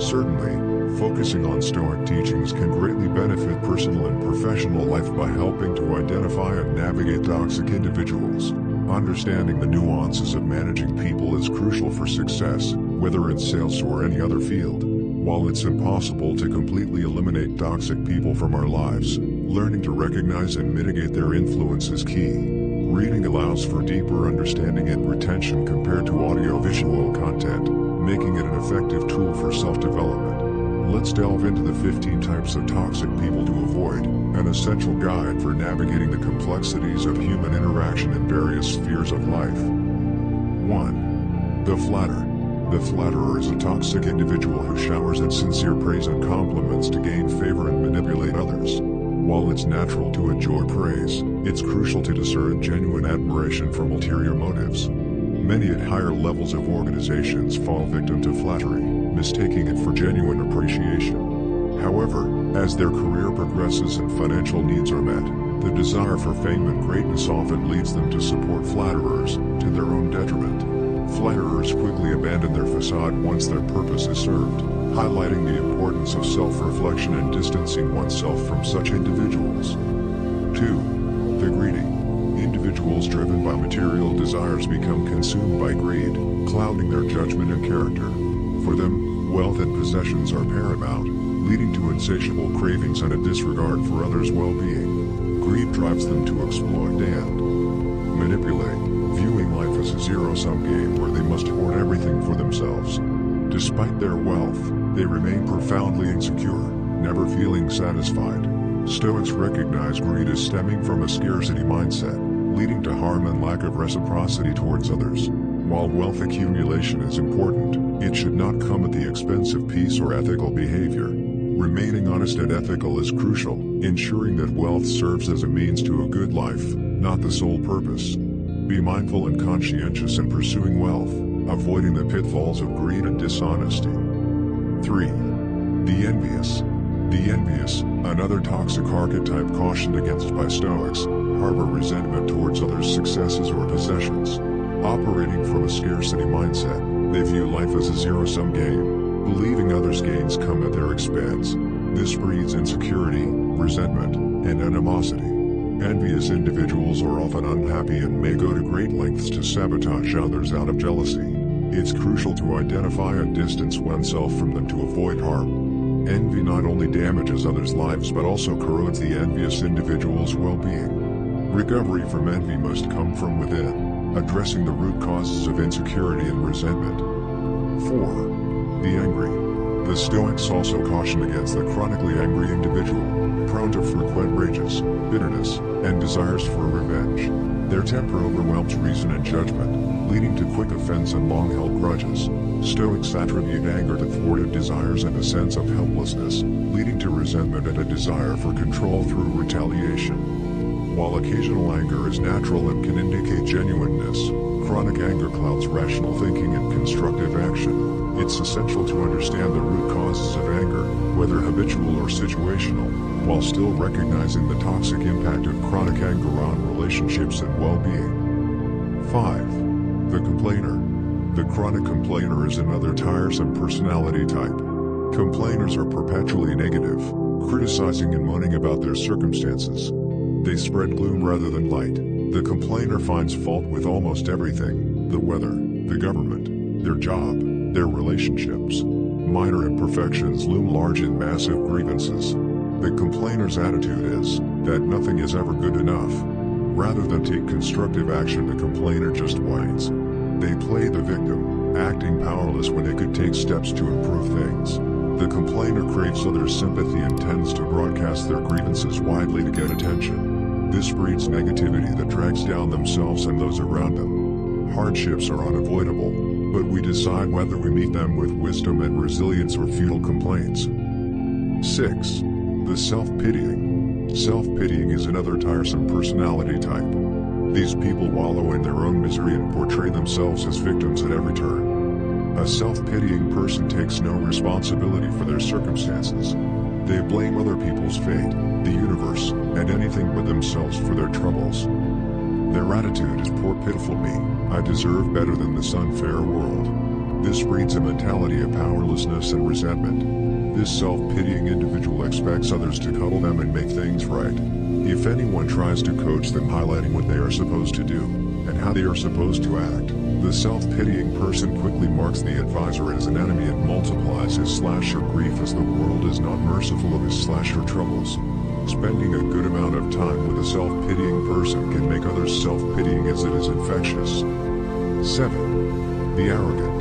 Certainly, focusing on Stoic teachings can greatly benefit personal and professional life by helping to identify and navigate toxic individuals. Understanding the nuances of managing people is crucial for success, whether in sales or any other field. While it's impossible to completely eliminate toxic people from our lives, learning to recognize and mitigate their influence is key. Reading allows for deeper understanding and retention compared to audio-visual content, making it an effective tool for self-development. Let's delve into the 15 types of toxic people to avoid, an essential guide for navigating the complexities of human interaction in various spheres of life. 1. The flatterer. The flatterer is a toxic individual who showers insincere praise and compliments to gain favor and manipulate others. While it's natural to enjoy praise, it's crucial to discern genuine admiration from ulterior motives. Many at higher levels of organizations fall victim to flattery, mistaking it for genuine appreciation. However, as their career progresses and financial needs are met, the desire for fame and greatness often leads them to support flatterers, to their own detriment. Flatterers quickly abandon their facade once their purpose is served, highlighting the importance of self-reflection and distancing oneself from such individuals. 2. The greedy. Individuals driven by material desires become consumed by greed, clouding their judgment and character. For them, wealth and possessions are paramount, leading to insatiable cravings and a disregard for others' well-being. Greed drives them to exploit and manipulate, viewing life as a zero-sum game where they must hoard everything for themselves. Despite their wealth, they remain profoundly insecure, never feeling satisfied. Stoics recognize greed as stemming from a scarcity mindset, leading to harm and lack of reciprocity towards others. While wealth accumulation is important, it should not come at the expense of peace or ethical behavior. Remaining honest and ethical is crucial, ensuring that wealth serves as a means to a good life, not the sole purpose. Be mindful and conscientious in pursuing wealth, avoiding the pitfalls of greed and dishonesty. 3. The envious. The envious, another toxic archetype cautioned against by Stoics, harbor resentment towards others' successes or possessions. Operating from a scarcity mindset, they view life as a zero-sum game, believing others' gains come at their expense. This breeds insecurity, resentment, and animosity. Envious individuals are often unhappy and may go to great lengths to sabotage others out of jealousy. It's crucial to identify and distance oneself from them to avoid harm. Envy not only damages others' lives but also corrodes the envious individual's well-being. Recovery from envy must come from within, addressing the root causes of insecurity and resentment. 4. The angry. The Stoics also caution against the chronically angry individual, prone to frequent rages, bitterness, and desires for revenge. Their temper overwhelms reason and judgment, leading to quick offense and long-held grudges. Stoics attribute anger to thwarted desires and a sense of helplessness, leading to resentment and a desire for control through retaliation. While occasional anger is natural and can indicate genuineness, chronic anger clouds rational thinking and constructive action. It's essential to understand the root causes of anger, whether habitual or situational, while still recognizing the toxic impact of chronic anger on relationships and well-being. 5. The complainer. The chronic complainer is another tiresome personality type. Complainers are perpetually negative, criticizing and moaning about their circumstances. They spread gloom rather than light. The complainer finds fault with almost everything: the weather, the government, their job, their relationships. Minor imperfections loom large in massive grievances. The complainer's attitude is that nothing is ever good enough. Rather than take constructive action, the complainer just whines. They play the victim, acting powerless when they could take steps to improve things. The complainer craves others' sympathy and tends to broadcast their grievances widely to get attention. This breeds negativity that drags down themselves and those around them. Hardships are unavoidable, but we decide whether we meet them with wisdom and resilience or futile complaints. 6. The self-pitying. Self-pitying is another tiresome personality type. These people wallow in their own misery and portray themselves as victims at every turn. A self-pitying person takes no responsibility for their circumstances. They blame other people's fate, the universe, and anything but themselves for their troubles. Their attitude is poor pitiful me, I deserve better than this unfair world. This breeds a mentality of powerlessness and resentment. This self-pitying individual expects others to cuddle them and make things right. If anyone tries to coach them, highlighting what they are supposed to do and how they are supposed to act, the self-pitying person quickly marks the advisor as an enemy and multiplies his/her grief, as the world is not merciful of his/her troubles. Spending a good amount of time with a self-pitying person can make others self-pitying, as it is infectious. 7. The arrogant.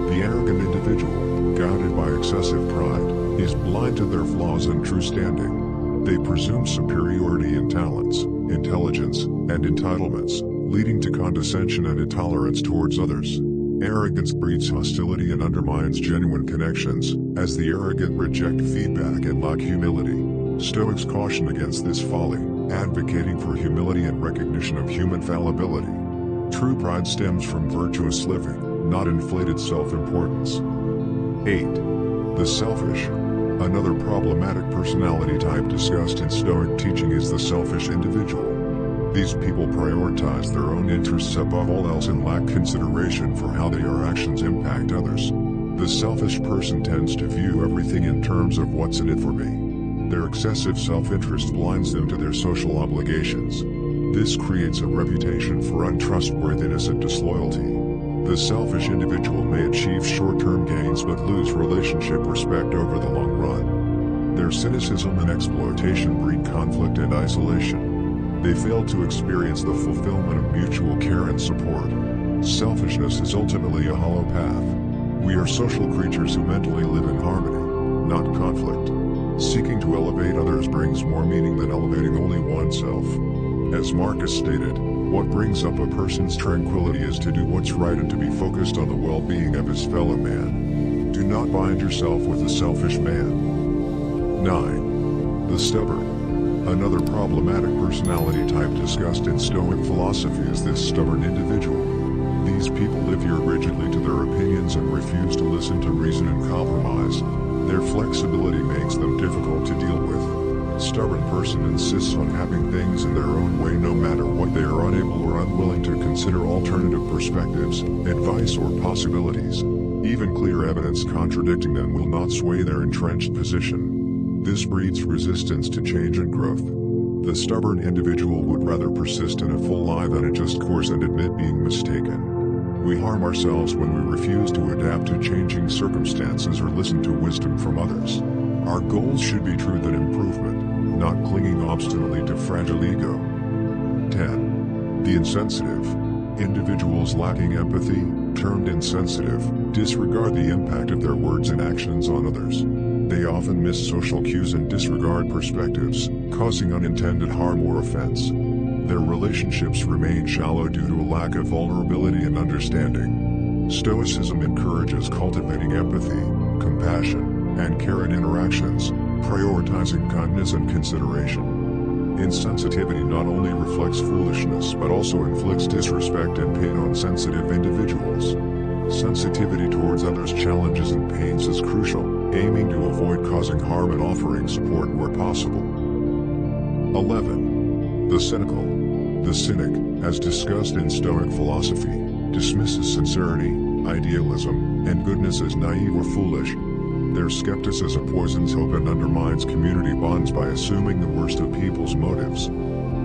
The arrogant individual, guided by excessive pride, is blind to their flaws and true standing. They presume superiority in talents, intelligence, and entitlements, leading to condescension and intolerance towards others. Arrogance breeds hostility and undermines genuine connections, as the arrogant reject feedback and lack humility. Stoics caution against this folly, advocating for humility and recognition of human fallibility. True pride stems from virtuous living, not inflated self-importance. 8. The selfish. Another problematic personality type discussed in Stoic teaching is the selfish individual. These people prioritize their own interests above all else and lack consideration for how their actions impact others. The selfish person tends to view everything in terms of what's in it for me. Their excessive self-interest blinds them to their social obligations. This creates a reputation for untrustworthiness and disloyalty. The selfish individual may achieve short-term gains but lose relationship respect over the long run. Their cynicism and exploitation breed conflict and isolation. They fail to experience the fulfillment of mutual care and support. Selfishness is ultimately a hollow path. We are social creatures who mentally live in harmony, not conflict. Seeking to elevate others brings more meaning than elevating only oneself. As Marcus stated, what brings up a person's tranquility is to do what's right and to be focused on the well-being of his fellow man. Do not bind yourself with a selfish man. 9. The stubborn. Another problematic personality type discussed in Stoic philosophy is this stubborn individual. These people live here rigidly to their opinions and refuse to listen to reason and compromise. Their flexibility makes them difficult to deal with. Stubborn person insists on having things in their own way no matter what. They are unable or unwilling to consider alternative perspectives, advice or possibilities. Even clear evidence contradicting them will not sway their entrenched position. This breeds resistance to change and growth. The stubborn individual would rather persist in a full lie than adjust course and admit being mistaken. We harm ourselves when we refuse to adapt to changing circumstances or listen to wisdom from others. Our goals should be truth and improvement, not clinging obstinately to fragile ego. 10. The insensitive. Individuals lacking empathy, termed insensitive, disregard the impact of their words and actions on others. They often miss social cues and disregard perspectives, causing unintended harm or offense. Their relationships remain shallow due to a lack of vulnerability and understanding. Stoicism encourages cultivating empathy, compassion, and care in interactions, prioritizing kindness and consideration. Insensitivity not only reflects foolishness but also inflicts disrespect and pain on sensitive individuals. Sensitivity towards others' challenges and pains is crucial, aiming to avoid causing harm and offering support where possible. 11. The cynical. The cynic, as discussed in Stoic philosophy, dismisses sincerity, idealism, and goodness as naive or foolish. Their skepticism poisons hope and undermines community bonds by assuming the worst of people's motives.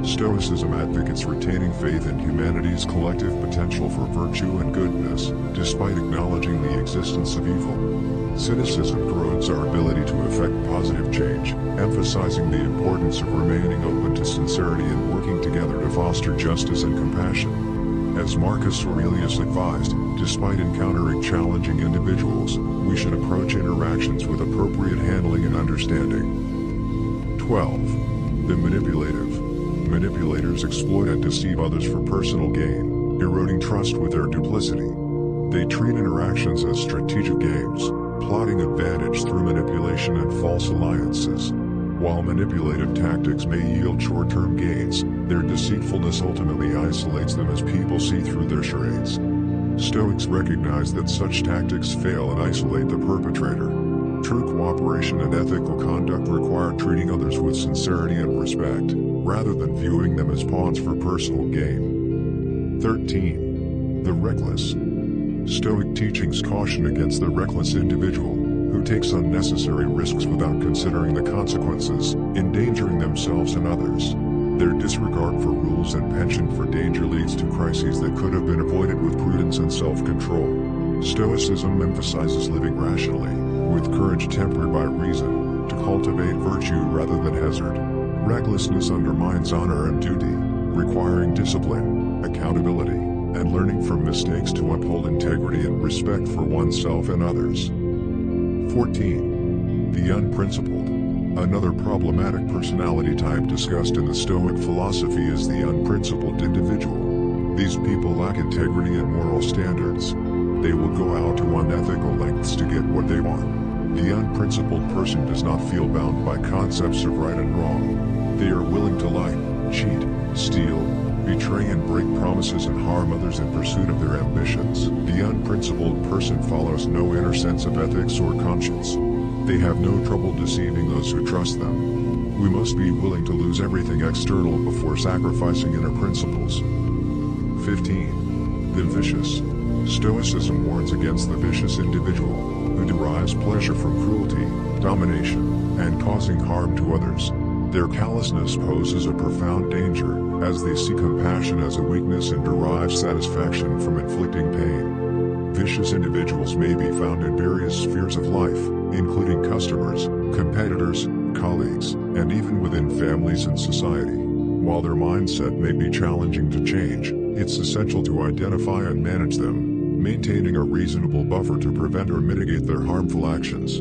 Stoicism advocates retaining faith in humanity's collective potential for virtue and goodness, despite acknowledging the existence of evil. Cynicism corrodes our ability to effect positive change, emphasizing the importance of remaining open to sincerity and working together to foster justice and compassion. As Marcus Aurelius advised, despite encountering challenging individuals, we should approach interactions with appropriate handling and understanding. 12. The manipulative. Manipulators exploit and deceive others for personal gain, eroding trust with their duplicity. They treat interactions as strategic games, plotting advantage through manipulation and false alliances. While manipulative tactics may yield short-term gains, their deceitfulness ultimately isolates them as people see through their charades. Stoics recognize that such tactics fail and isolate the perpetrator. True cooperation and ethical conduct require treating others with sincerity and respect, rather than viewing them as pawns for personal gain. 13. The reckless. Stoic teachings caution against the reckless individual, who takes unnecessary risks without considering the consequences, endangering themselves and others. Their disregard for rules and penchant for danger leads to crises that could have been avoided with prudence and self-control. Stoicism emphasizes living rationally, with courage tempered by reason, to cultivate virtue rather than hazard. Recklessness undermines honor and duty, requiring discipline, accountability, and learning from mistakes to uphold integrity and respect for oneself and others. 14. The unprincipled. Another problematic personality type discussed in the Stoic philosophy is the unprincipled individual. These people lack integrity and moral standards. They will go out to unethical lengths to get what they want. The unprincipled person does not feel bound by concepts of right and wrong. They are willing to lie, cheat, steal, betray and break promises and harm others in pursuit of their ambitions. The unprincipled person follows no inner sense of ethics or conscience. They have no trouble deceiving those who trust them. We must be willing to lose everything external before sacrificing inner principles. 15. The vicious. Stoicism warns against the vicious individual, who derives pleasure from cruelty, domination, and causing harm to others. Their callousness poses a profound danger, as they see compassion as a weakness and derive satisfaction from inflicting pain. Vicious individuals may be found in various spheres of life, including customers, competitors, colleagues, and even within families and society. While their mindset may be challenging to change, it's essential to identify and manage them, maintaining a reasonable buffer to prevent or mitigate their harmful actions.